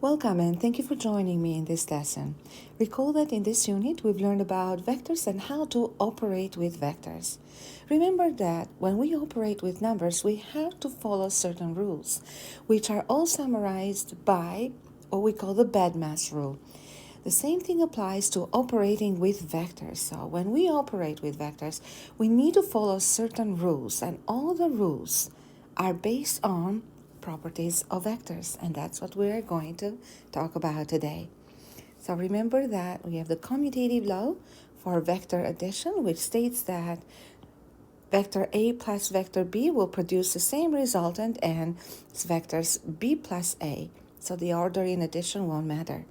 Welcome and thank you for joining me in this lesson. Recall that in this unit we've learned about vectors and how to operate with vectors. Remember that when we operate with numbers, we have to follow certain rules, which are all summarized by what we call the BADMAS rule. The same thing applies to operating with vectors. So when we operate with vectors, we need to follow certain rules, and all the rules are based on properties of vectors, and that's what we are going to talk about today. So remember that we have the commutative law for vector addition, which states that vector A plus vector B will produce the same resultant and it's vectors B plus A. So the order in addition won't matter.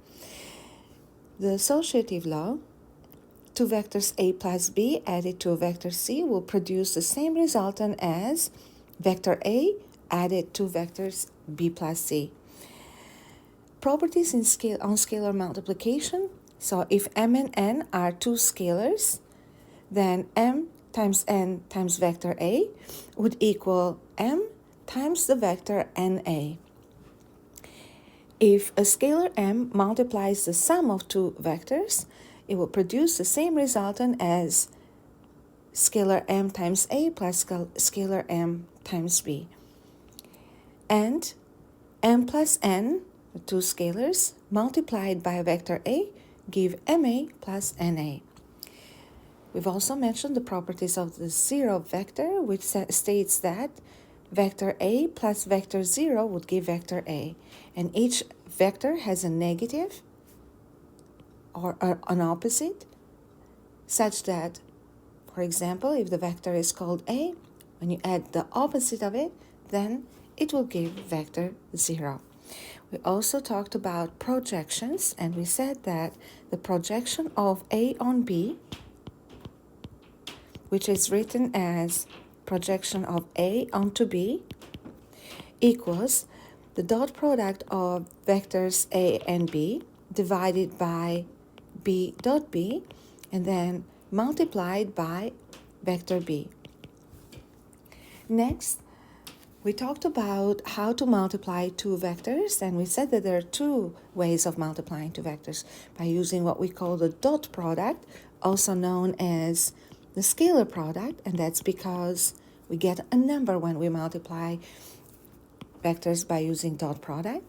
The associative law, two vectors A plus B added to a vector C will produce the same resultant as vector A added to vectors B plus C. Properties on scalar multiplication. So if M and N are two scalars, then M times N times vector A would equal M times the vector NA. If a scalar M multiplies the sum of two vectors, it will produce the same resultant as scalar M times A plus scalar M times B. And M plus N, the two scalars, multiplied by vector A, give MA plus NA. We've also mentioned the properties of the zero vector, which states that vector A plus vector 0 would give vector A, and each vector has a negative or an opposite, such that, for example, if the vector is called A, when you add the opposite of it, then it will give vector 0. We also talked about projections, and we said that the projection of A on B, which is written as projection of A onto B, equals the dot product of vectors A and B divided by B dot B, and then multiplied by vector B. Next, we talked about how to multiply two vectors, and we said that there are two ways of multiplying two vectors, by using what we call the dot product, also known as the scalar product, and that's because we get a number when we multiply vectors by using dot product,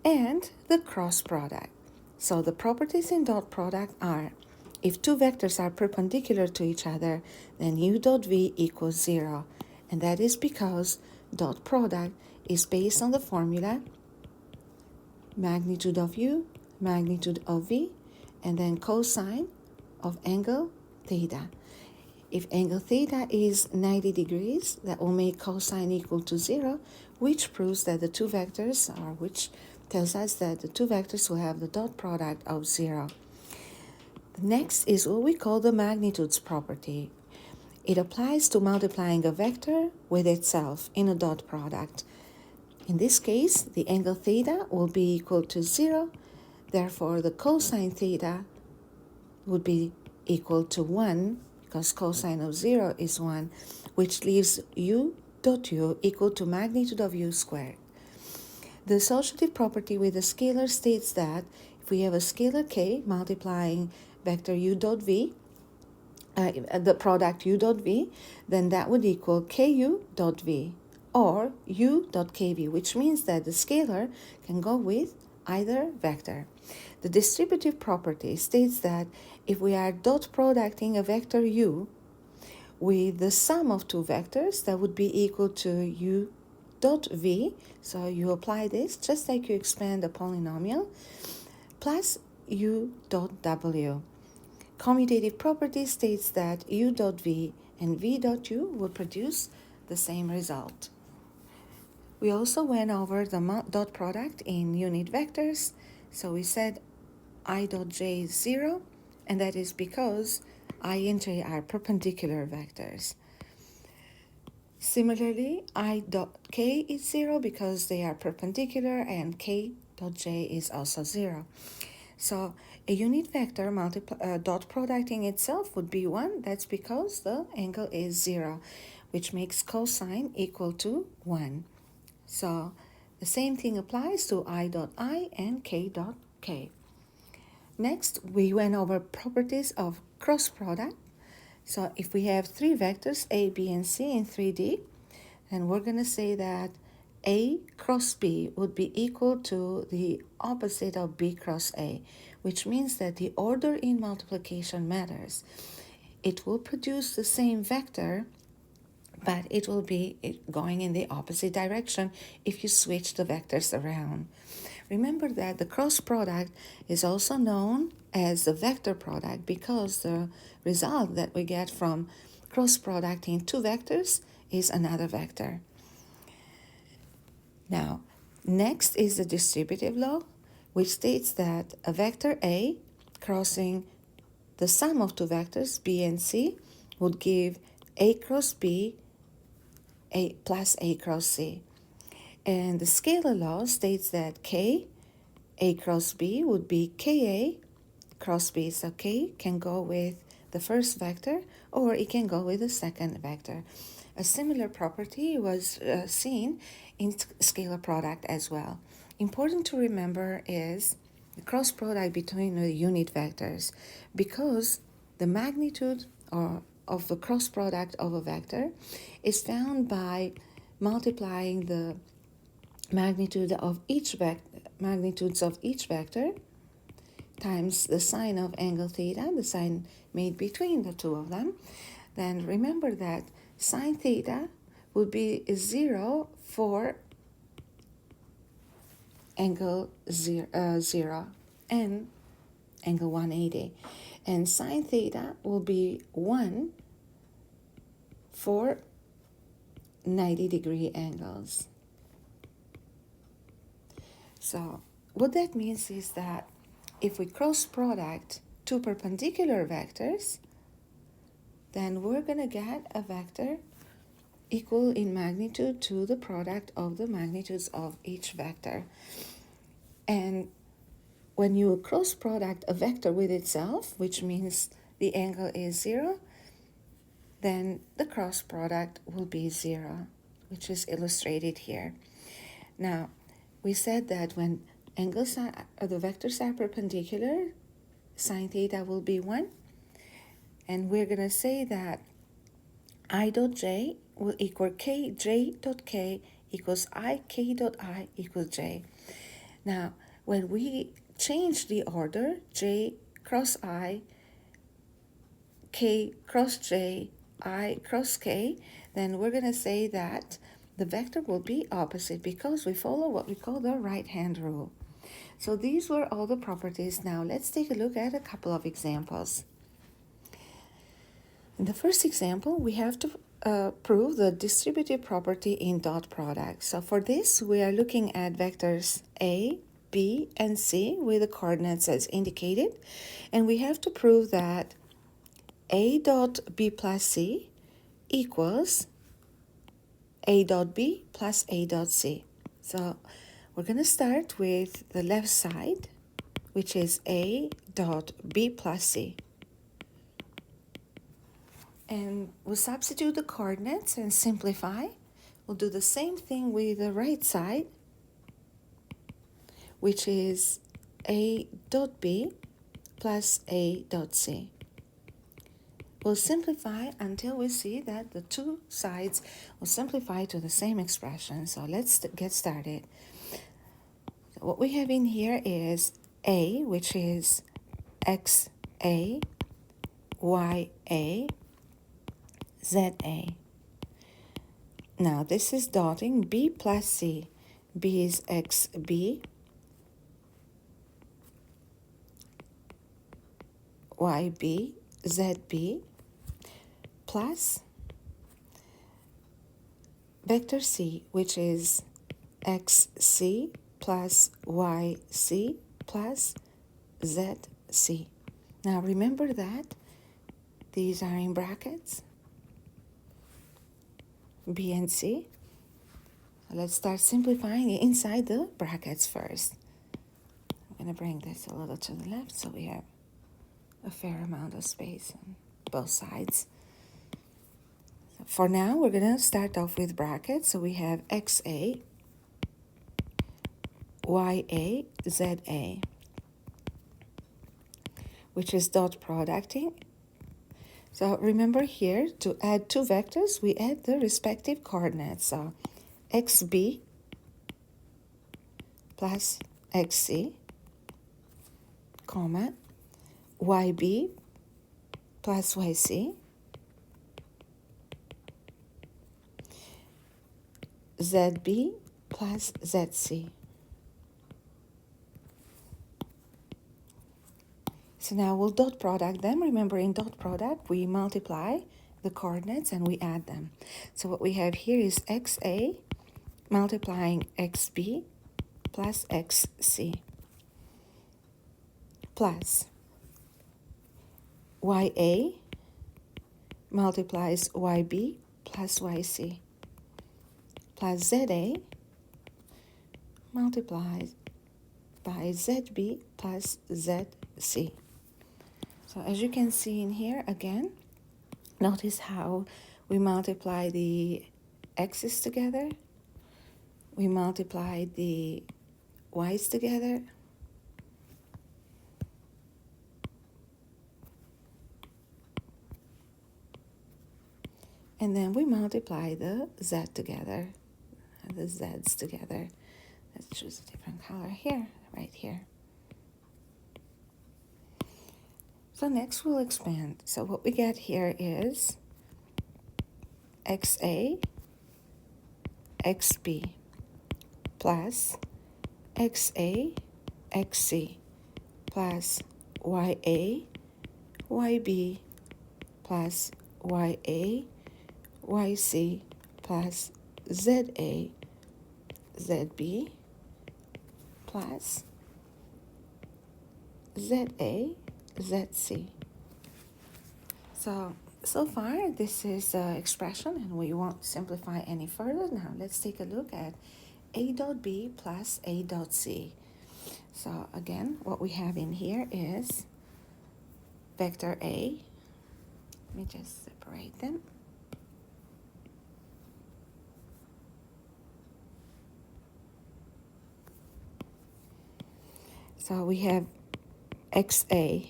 and the cross product. So the properties in dot product are, if two vectors are perpendicular to each other, then u dot v equals 0, and that is because dot product is based on the formula magnitude of u, magnitude of v, and then cosine of angle theta. If angle theta is 90 degrees, that will make cosine equal to 0, which proves that the two vectors, or which tells us that the two vectors will have the dot product of 0. The next is what we call the magnitudes property. It applies to multiplying a vector with itself in a dot product. In this case, the angle theta will be equal to 0, therefore the cosine theta would be equal to 1, because cosine of 0 is 1, which leaves u dot u equal to magnitude of u squared. The associative property with a scalar states that if we have a scalar k multiplying vector u dot v, the product u dot v, then that would equal ku dot v or u dot kv, which means that the scalar can go with either vector. The distributive property states that if we are dot producting a vector u with the sum of two vectors, that would be equal to u dot v, so you apply this just like you expand a polynomial, plus u dot w. Commutative property states that u dot v and v dot u will produce the same result. We also went over the dot product in unit vectors. So we said I dot j is 0, and that is because I and j are perpendicular vectors. Similarly, I dot k is 0 because they are perpendicular, and k dot j is also 0. So a unit vector dot producting itself would be 1. That's because the angle is 0, which makes cosine equal to 1. So The same thing applies to I dot I and K dot K. Next, we went over properties of cross product. So if we have three vectors, A, B, and C in 3D, then we're going to say that A cross B would be equal to the opposite of B cross A, which means that the order in multiplication matters. It will produce the same vector, but it will be going in the opposite direction if you switch the vectors around. Remember that the cross product is also known as the vector product because the result that we get from cross product in two vectors is another vector. Now, next is the distributive law, which states that a vector A crossing the sum of two vectors B and C would give A cross B A plus A cross C. And the scalar law states that K, A cross B would be KA cross B. So K can go with the first vector or it can go with the second vector. A similar property was seen in scalar product as well. Important to remember is the cross product between the unit vectors, because the magnitude of the cross product of a vector is found by multiplying the magnitudes of each vector times the sine of angle theta, the sine made between the two of them. Then remember that sine theta would be 0 for angle 0 and angle 180. And sine theta will be 1 for 90-degree angles. So what that means is that if we cross product two perpendicular vectors, then we're going to get a vector equal in magnitude to the product of the magnitudes of each vector. And when you cross product a vector with itself, which means the angle is 0, then the cross product will be 0, which is illustrated here. Now, we said that when angles the vectors are perpendicular, sine theta will be 1. And we're going to say that I dot j will equal k j dot k equals I k dot I equals j. Now, when we change the order, j cross I, k cross j, I cross k, then we're going to say that the vector will be opposite because we follow what we call the right-hand rule. So these were all the properties. Now let's take a look at a couple of examples. In the first example, we have to prove the distributive property in dot product. So for this, we are looking at vectors A, B, and C with the coordinates as indicated. And we have to prove that A dot B plus C equals A dot B plus A dot C. So we're going to start with the left side, which is A dot B plus C. And we'll substitute the coordinates and simplify. We'll do the same thing with the right side, which is A dot B plus A dot C. We'll simplify until we see that the two sides will simplify to the same expression. So let's get started. What we have in here is A, which is XA, YA, ZA. Now this is dotting B plus C. B is XB, YB, ZB, plus vector C, which is XC plus YC plus ZC. Now remember that these are in brackets, B and C. Let's start simplifying inside the brackets first. I'm going to bring this a little to the left so we have a fair amount of space on both sides. So for now, we're going to start off with brackets. So we have XA YA, ZA, which is dot producting. So remember here, to add two vectors, we add the respective coordinates. So XB plus XC, comma, YB plus YC, ZB plus ZC. So now we'll dot product them. Remember, in dot product, we multiply the coordinates and we add them. So what we have here is XA multiplying XB plus XC plus YA multiplies YB plus YC plus ZA multiplied by ZB plus ZC. So as you can see in here again, notice how we multiply the x's together, we multiply the y's together, and then we multiply the z together, the z's together. Let's choose a different color here, right here. So next we'll expand. So what we get here is XA, XB plus XA, XC plus YA, YB plus YA, YC plus ZA, ZB plus ZA, ZC. So far this is the expression and we won't simplify any further. Now let's take a look at A dot B plus A dot C. So again, what we have in here is vector A. Let me just separate them. So we have XA,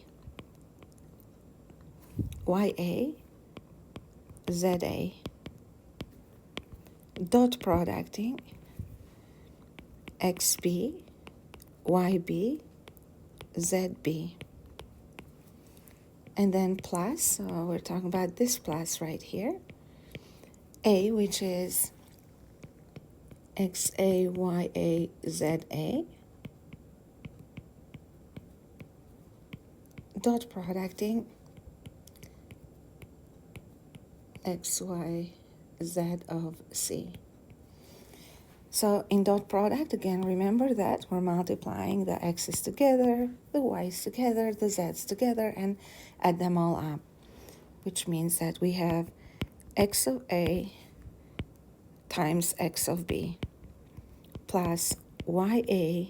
YA, ZA, dot producting XB, YB, ZB. And then plus, so we're talking about this plus right here, A, which is XA, YA, ZA, dot producting X, Y, Z of C. So in dot product, again, remember that we're multiplying the x's together, the y's together, the z's together, and add them all up, which means that we have x of A times x of B plus YA,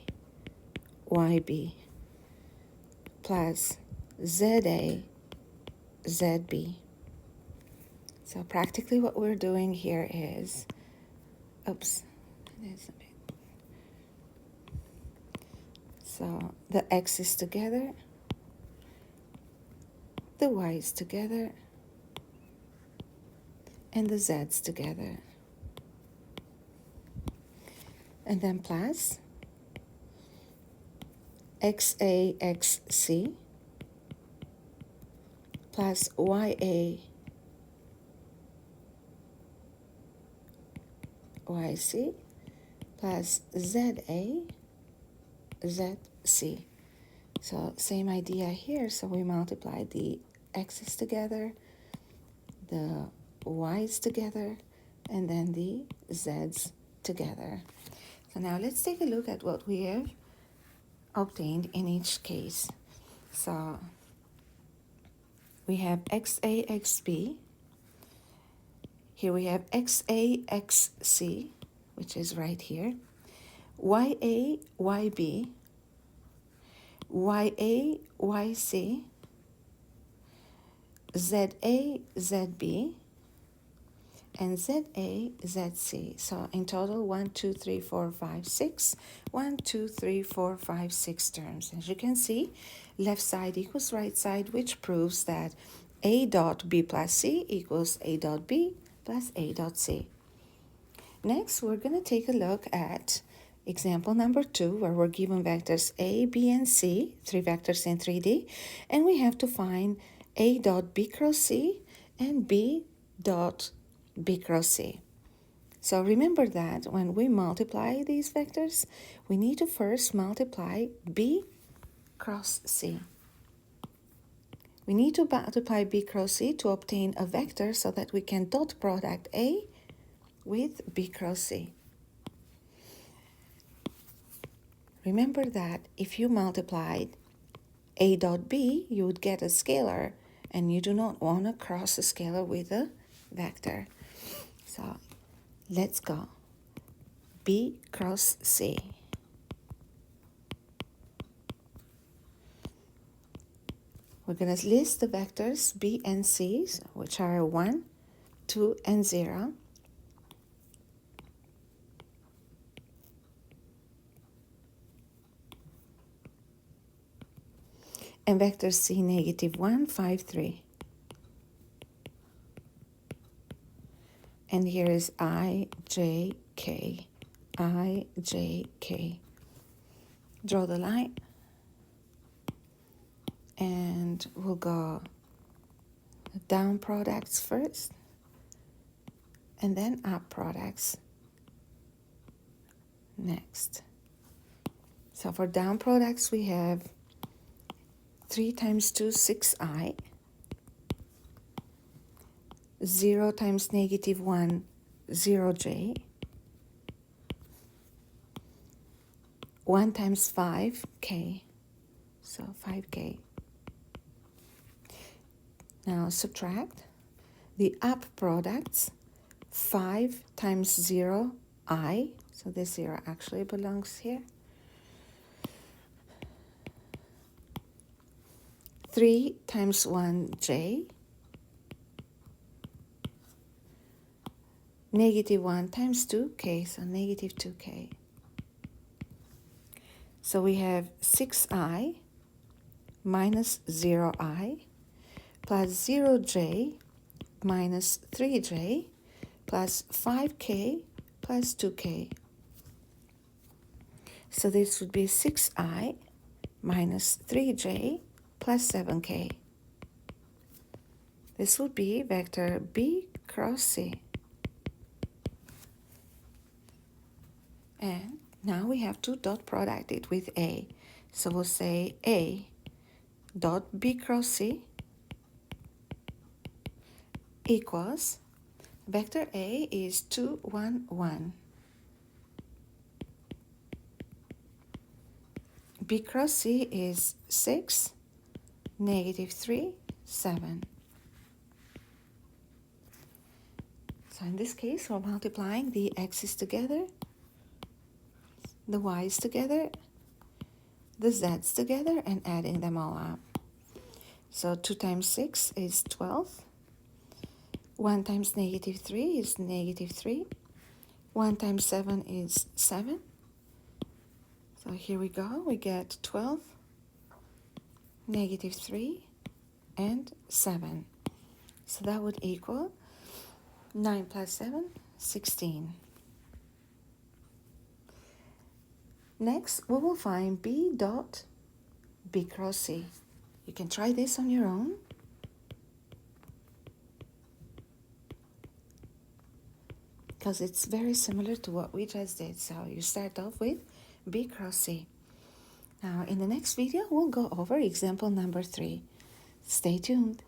YB plus ZA, ZB. So practically what we're doing here is, so the x's together, the y's together, and the z's together. And then plus XAXC plus YA, YC plus ZA, ZC. So same idea here. So we multiply the x's together, the y's together, and then the z's together. So now let's take a look at what we have obtained in each case. So we have XAXB. Here we have XAXC, which is right here. YA, YB, YA, YC, ZA, ZB, and ZA, ZC. So in total, 1, 2, 3, 4, 5, 6. 1, 2, 3, 4, 5, 6 terms. As you can see, left side equals right side, which proves that A dot B plus C equals A dot B plus A dot C. Next, we're going to take a look at example number 2, where we're given vectors A, B, and C, 3 vectors in 3D, and we have to find A dot B cross C and B dot B cross C. So remember that when we multiply these vectors, we need to first multiply B cross C. We need to multiply B cross C to obtain a vector so that we can dot product A with B cross C. Remember that if you multiplied A dot B, you would get a scalar, and you do not want to cross a scalar with a vector. So let's go. B cross C. We're going to list the vectors B and C, which are 1, 2, and 0. And vector C, negative 1, 5, 3. And here is I, J, K. I, J, K. Draw the line. And we'll go down products first, and then up products next. So for down products, we have 3 times 2, 6i. 0 times negative 1, 0j. 1 times 5, k. So 5k. Now subtract the up products. 5 times 0, I. So this 0 actually belongs here. 3 times 1, j. Negative 1 times 2, k. So negative 2k. So we have 6i minus 0i plus 0j minus 3j plus 5k plus 2k. So this would be 6i minus 3j plus 7k. This would be vector B cross C. And now we have to dot product it with A. So we'll say A dot B cross C equals, vector A is 2, 1, 1. B cross C is 6, negative 3, 7. So in this case, we're multiplying the x's together, the y's together, the z's together, and adding them all up. So 2 times 6 is 12. 1 times negative 3 is negative 3. 1 times 7 is 7. So here we go. We get 12, negative 3, and 7. So that would equal 9 plus 7, 16. Next, we will find B dot B cross C. You can try this on your own. Because it's very similar to what we just did. So you start off with B cross C. Now in the next video, we'll go over example number 3. Stay tuned.